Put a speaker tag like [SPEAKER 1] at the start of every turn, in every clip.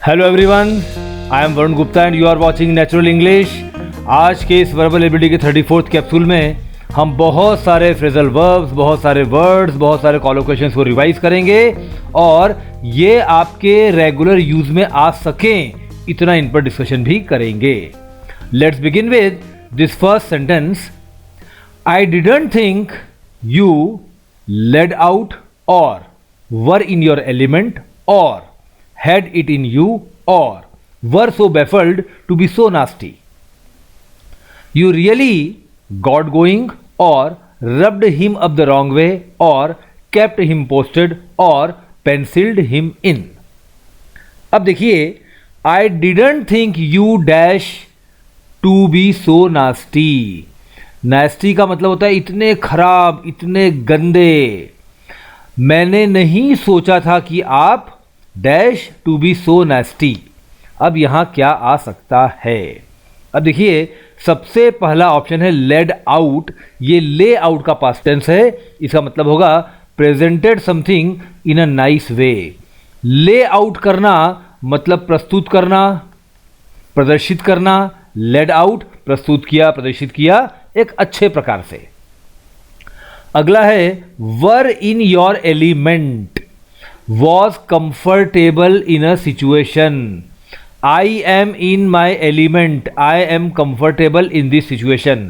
[SPEAKER 1] Hello everyone, I am Varun Gupta and you are watching natural English. आज के इस verbal ability के 34th कैप्सूल में हम बहुत सारे फ्रेजल वर्ब्स, बहुत सारे वर्ड्स, बहुत सारे कॉलोकेशंस को रिवाइज करेंगे और ये आपके रेगुलर यूज में आ सकें इतना इन पर डिस्कशन भी करेंगे। Let's begin with this first sentence. I didn't think you led out और वर इन योर एलिमेंट और had it in you or were so baffled to be so nasty. You really got going or rubbed him up the wrong way or kept him posted or penciled him in. अब देखिए, I didn't think you dash to be so nasty. Nasty का मतलब होता है इतने खराब, इतने गंदे। मैंने नहीं सोचा था कि आप डैश टू बी सो नेस्टी। अब यहां क्या आ सकता है? अब देखिए, सबसे पहला ऑप्शन है लेड आउट। ये ले आउट का पास्ट टेंस है। इसका मतलब होगा presented something in a nice way. ले आउट करना मतलब प्रस्तुत करना, प्रदर्शित करना। लेड आउट प्रस्तुत किया, प्रदर्शित किया एक अच्छे प्रकार से। अगला है were in your element. Was comfortable in a situation. I am in my element. I am comfortable in this situation.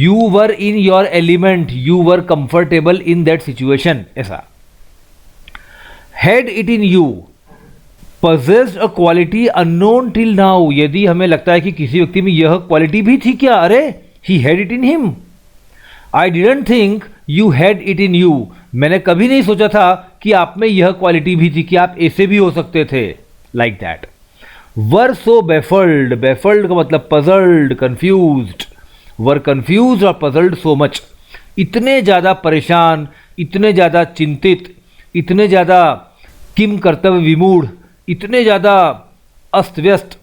[SPEAKER 1] You were in your element. You were comfortable in that situation. ऐसा. Had it in you. Possessed a quality unknown till now. यदि हमें लगता है कि किसी व्यक्ति में यह क्वालिटी भी थी क्या? अरे, he had it in him. I didn't think you had it in you. मैंने कभी नहीं सोचा था कि आप में यह क्वालिटी भी थी कि आप ऐसे भी हो सकते थे। Like that. Were so baffled. Baffled का मतलब पजल्ड, कंफ्यूज्ड। वर कंफ्यूज्ड और पजल्ड सो मच। इतने ज़्यादा परेशान, इतने ज़्यादा चिंतित, इतने ज़्यादा किम कर्तव्य विमूढ़, इतने ज़्यादा अस्त व्यस्त।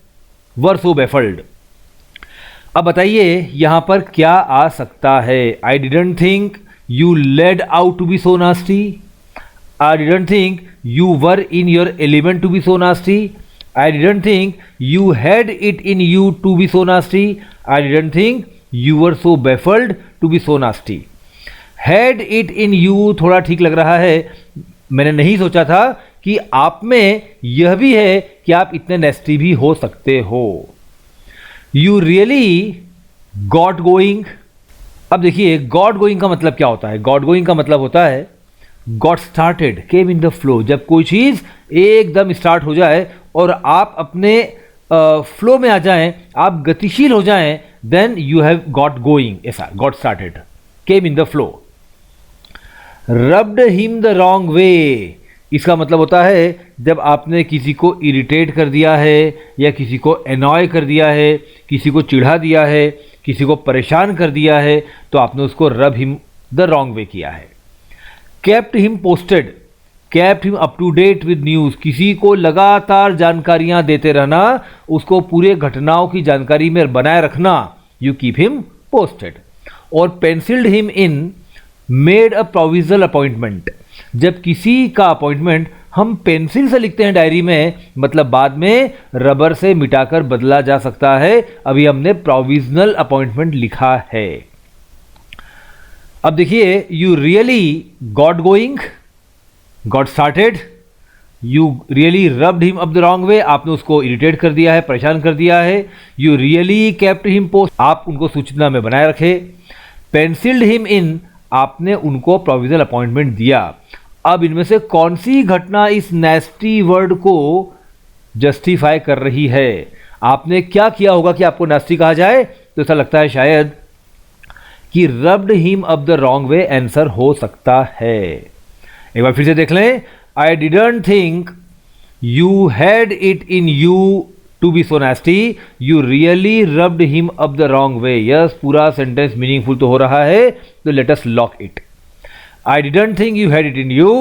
[SPEAKER 1] Were so baffled. अब बताइए यहां पर क्या आ सकता है? I didn't think you led out to be so nasty. I didn't think you were in your element to be so nasty. I didn't think you had it in you to be so nasty. I didn't think you were so baffled to be so nasty. Had it in you थोड़ा ठीक लग रहा है। मैंने नहीं सोचा था कि आप में यह भी है कि आप इतने नेस्टी भी हो सकते हो। You really got going. अब देखिए, गॉट गोइंग का मतलब क्या होता है? गॉट गोइंग का मतलब होता है got started, came in the flow. जब कोई चीज़ एकदम स्टार्ट हो जाए और आप अपने फ्लो में आ जाएं, आप गतिशील हो जाएं, then you have got going. ऐसा got started, came in the flow. Rubbed him the wrong way. इसका मतलब होता है जब आपने किसी को इरिटेट कर दिया है या किसी को एनॉय कर दिया है, किसी को चिढ़ा दिया है, किसी को परेशान कर दिया है, तो आपने उसको रब हिम द रॉन्ग वे किया है। Kept him posted. Kept him up to date with news. किसी को लगातार जानकारियां देते रहना, उसको पूरे घटनाओं की जानकारी में बनाए रखना। You keep him posted. और pencilled him in, made a provisional appointment. जब किसी का अपॉइंटमेंट हम पेंसिल से लिखते हैं डायरी में, मतलब बाद में रबर से मिटाकर बदला जा सकता है। अभी हमने प्रोविजनल अपॉइंटमेंट लिखा है। अब देखिए, you really got going, got started. You really rubbed him up the wrong वे। आपने उसको इरिटेट कर दिया है, परेशान कर दिया है। You really kept him post. आप उनको सूचना में बनाए रखे। पेंसिल्ड हिम इन, आपने उनको प्रोविजनल अपॉइंटमेंट दिया। अब इनमें से कौन सी घटना इस नेस्टी वर्ड को जस्टिफाई कर रही है? आपने क्या किया होगा कि आपको नेस्टी कहा जाए? तो ऐसा लगता है शायद कि rubbed him up the wrong way answer हो सकता है। एक बार फिर से देख लें। I didn't think you had it in you to be so nasty. You really rubbed him up the wrong way. Yes, पूरा सेंटेंस मीनिंगफुल तो हो रहा है, तो let us lock it. I didn't think you had it in you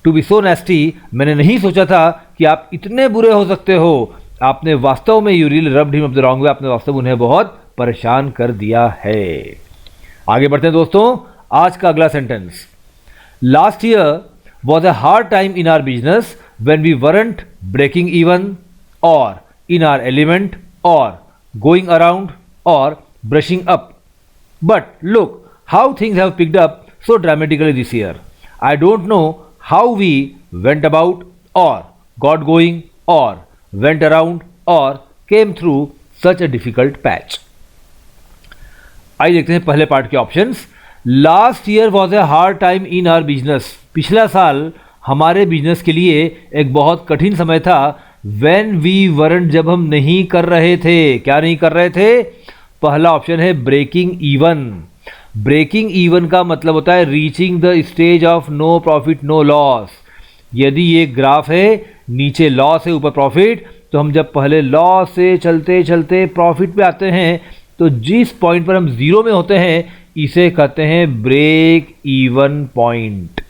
[SPEAKER 1] to be so nasty. मैंने नहीं सोचा था कि आप इतने बुरे हो सकते हो। आपने वास्तव में, you really rubbed him up the wrong वे, आपने वास्तव में उन्हें बहुत परेशान कर दिया है। आगे बढ़ते हैं दोस्तों। आज का अगला sentence. Last year was a hard time in our business when we weren't breaking even or in our element or going around or brushing up. But look how things have picked up so dramatically this year. I don't know how we went about or got going or went around or came through such a difficult patch. आइए देखते हैं पहले part के options. Last year was a hard time in our business. पिछला साल हमारे business के लिए एक बहुत कठिन समय था. व्हेन वी वरंट, जब हम नहीं कर रहे थे. क्या नहीं कर रहे थे? पहला ऑप्शन है ब्रेकिंग इवन. ब्रेकिंग इवन का मतलब होता है reaching the stage of no profit no loss. यदि ये ग्राफ है, नीचे लॉस है ऊपर प्रॉफिट, तो हम जब पहले लॉस से चलते चलते प्रॉफिट पे आते हैं तो जिस पॉइंट पर हम जीरो में होते हैं इसे कहते हैं ब्रेक इवन पॉइंट.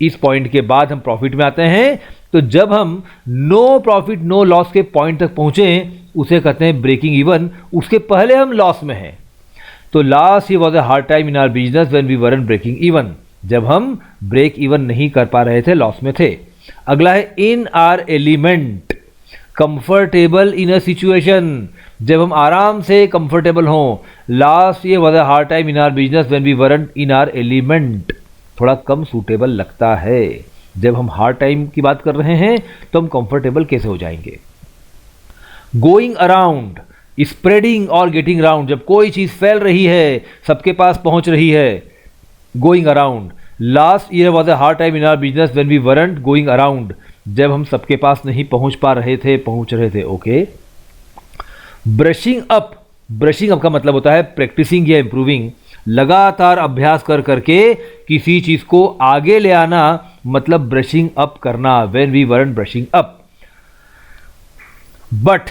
[SPEAKER 1] इस पॉइंट के बाद हम प्रॉफिट में आते हैं, तो जब हम नो प्रॉफिट नो लॉस के पॉइंट तक पहुंचे उसे कहते हैं ब्रेकिंग इवन. उसके पहले हम लॉस में हैं. तो last year was a hard time in our business when we weren't breaking even. जब हम ब्रेक इवन नहीं कर पा रहे थे, लॉस में थे. अगला है in our element. Comfortable in a situation, जब हम आराम से कंफर्टेबल हों. Last year was a hard time in our business when we weren't in our element. थोड़ा कम सूटेबल लगता है. जब हम हार्ड टाइम की बात कर रहे हैं तो हम कंफर्टेबल कैसे हो जाएंगे? गोइंग अराउंड, स्प्रेडिंग और गेटिंग राउंड, जब कोई चीज फैल रही है, सबके पास पहुंच रही है. Going around. Last year was a hard time in our business when we weren't going around. जब हम सबके पास नहीं पहुंच पा रहे थे, पहुंच रहे थे. Okay. Brushing up. Brushing up का मतलब होता है प्रैक्टिसिंग या इंप्रूविंग. लगातार अभ्यास कर करके किसी चीज को आगे ले आना, मतलब ब्रशिंग अप करना. When we weren't brushing up. But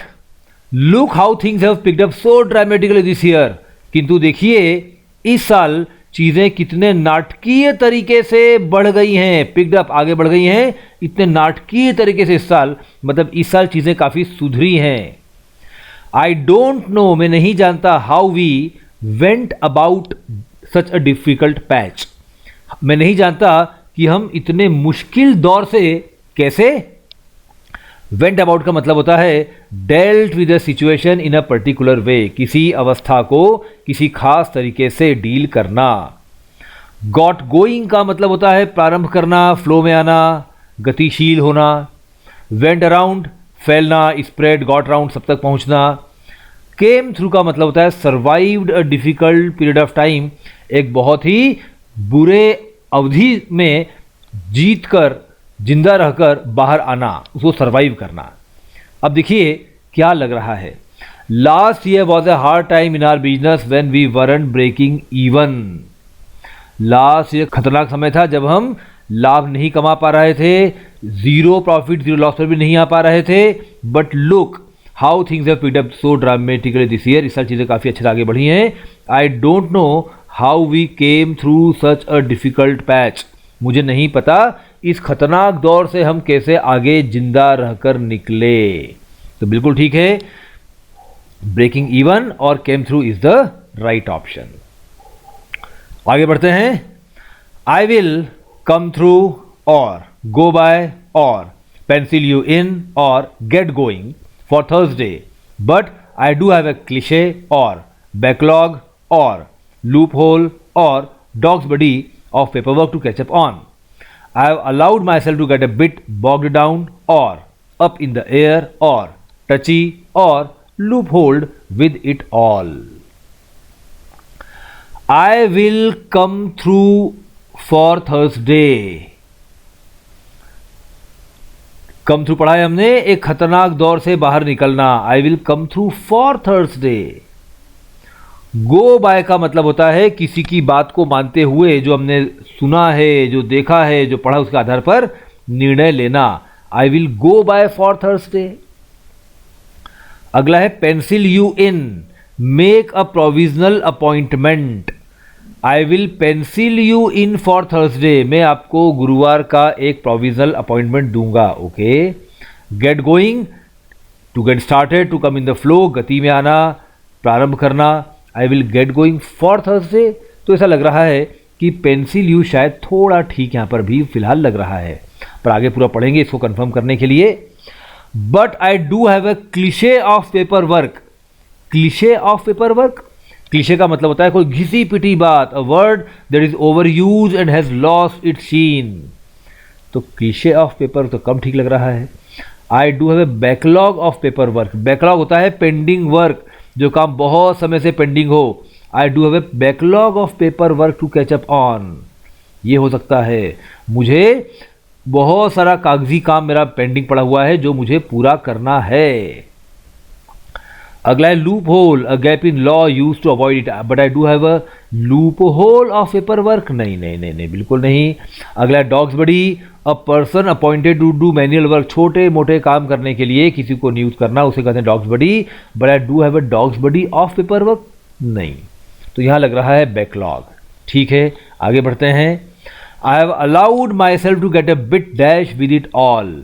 [SPEAKER 1] look how things have picked up so dramatically this year. किंतु देखिए इस साल चीजें कितने नाटकीय तरीके से बढ़ गई हैं. पिक्ड अप, आगे बढ़ गई हैं इतने नाटकीय तरीके से इस साल. मतलब इस साल चीजें काफी सुधरी हैं. आई डोंट नो, मैं नहीं जानता. How we went about such a difficult patch. मैं नहीं जानता कि हम इतने मुश्किल दौर से कैसे. वेंट अबाउट का मतलब होता है dealt with a situation in a particular way. किसी अवस्था को किसी खास तरीके से डील करना. गॉट गोइंग का मतलब होता है प्रारंभ करना, फ्लो में आना, गतिशील होना. वेंट अराउंड, फैलना, स्प्रेड, गॉट राउंड, सब तक पहुंचना. केम थ्रू का मतलब होता है survived a difficult period of time. एक बहुत ही बुरे अवधि में जीत कर, जिंदा रहकर बाहर आना, उसको सर्वाइव करना. अब देखिए क्या लग रहा है. Last year was a hard time in our business when we weren't breaking even. Last year खतरनाक समय था जब हम लाभ नहीं कमा पा रहे थे, जीरो प्रॉफिट जीरो लॉस पर भी नहीं आ पा रहे थे. But look how things have picked up so dramatically this year. इस साल चीजें काफी अच्छे से आगे बढ़ी हैं. I don't know how we came through such a difficult patch. मुझे नहीं पता इस खतरनाक दौर से हम कैसे आगे जिंदा रहकर निकले. तो बिल्कुल ठीक है, ब्रेकिंग इवन और came through is the right option. आगे बढ़ते हैं. आई विल कम थ्रू और गो बाय और पेंसिल यू इन और get going for Thursday. But I do have a cliche और बैकलॉग और लूप होल और dogsbody of paperwork to catch up on. I have allowed myself to get a bit bogged down or up in the air or touchy or loopholed with it all. I will come through for Thursday. come through पढ़ा है हमने, एक खतरनाक दौर से बाहर निकलना. I will come through for Thursday. Go by का मतलब होता है किसी की बात को मानते हुए, जो हमने सुना है, जो देखा है, जो पढ़ा, उसके आधार पर निर्णय लेना. I will go by for Thursday. अगला है pencil you in, make a provisional appointment. I will pencil you in for Thursday. मैं आपको गुरुवार का एक प्रोविजनल अपॉइंटमेंट दूंगा. Okay. Get going, to get started, to come in the flow, गति में आना, प्रारंभ करना. I will get going for Thursday. तो ऐसा लग रहा है कि पेंसिल यू शायद थोड़ा ठीक यहाँ पर भी फिलहाल लग रहा है. पर आगे पूरा पढ़ेंगे इसको कंफर्म करने के लिए। But I do have a cliche of paper work. Cliche of paper work, cliche का मतलब होता है कोई घिसी पिटी बात, a word that is over use and has lost its sheen. तो क्लीशे ऑफ पेपर तो कम ठीक लग रहा है। आई do have a backlog of paper work. Backlog होता है पेंडिंग वर्क, जो काम बहुत समय से पेंडिंग हो। I do have a backlog of paper work to catch up on. ये हो सकता है मुझे बहुत सारा कागजी काम मेरा पेंडिंग पड़ा हुआ है जो मुझे पूरा करना है। अगला है loophole, a gap in law use to avoid it, but I do have a loophole of paper work. नहीं नहीं नहीं नहीं, बिल्कुल नहीं। अगला है dogsbody, a person appointed to do manual work. छोटे मोटे काम करने के लिए किसी को नियुक्त करना, उसे कहते हैं dogsbody, but I do have a dogsbody of paper work. नहीं, तो यहां लग रहा है बैकलॉग। ठीक है, आगे बढ़ते हैं। I have allowed myself to get a bit dash with it all.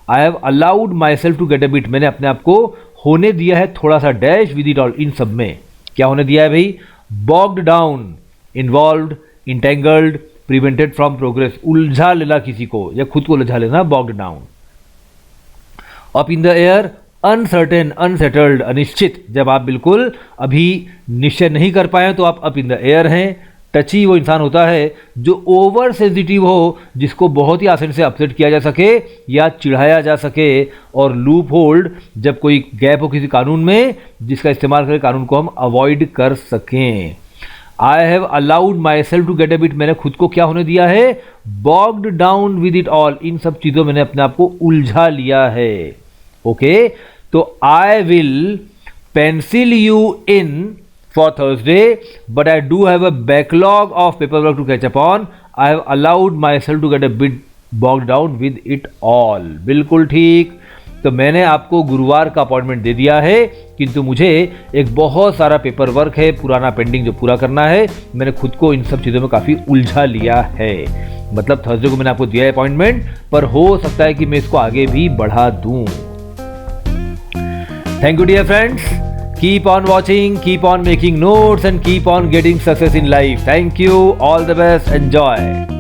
[SPEAKER 1] I have allowed myself to get a bit, मैंने अपने आप को होने दिया है थोड़ा सा डैश विद इट ऑल, इन सब में क्या होने दिया है भाई? Bogged down, involved, entangled, prevented from progress. उलझा लेना किसी को या खुद को उलझा लेना, bogged down. Up in the air, uncertain, unsettled, अनिश्चित, जब आप बिल्कुल अभी निश्चय नहीं कर पाए तो आप अप इन द एयर हैं। टची वो इंसान होता है जो ओवर सेंसिटिव हो, जिसको बहुत ही आसानी से अपसेट किया जा सके या चिढ़ाया जा सके। और लूप होल्ड, जब कोई गैप हो किसी कानून में जिसका इस्तेमाल करके कानून को हम अवॉइड कर सकें। I have allowed myself to get a bit, मैंने खुद को क्या होने दिया है? Bogged down with it all, इन सब चीज़ों मैंने अपने आप को उलझा लिया है। ओके, तो आई will pencil you in for Thursday, but I do have a backlog of paperwork to catch up on. I have allowed myself to get a bit bogged down with it all. बिल्कुल ठीक। तो मैंने आपको गुरुवार का appointment दे दिया है, किंतु मुझे एक बहुत सारा पेपर वर्क है पुराना पेंडिंग जो पूरा करना है। मैंने खुद को इन सब चीज़ों में काफ़ी उलझा लिया है। मतलब थर्सडे को मैंने आपको दिया है अपॉइंटमेंट, पर हो सकता है कि मैं इसको आगे भी बढ़ा दूं। Thank you dear friends. Keep on watching, keep on making notes and keep on getting success in life. Thank you. All the best. Enjoy.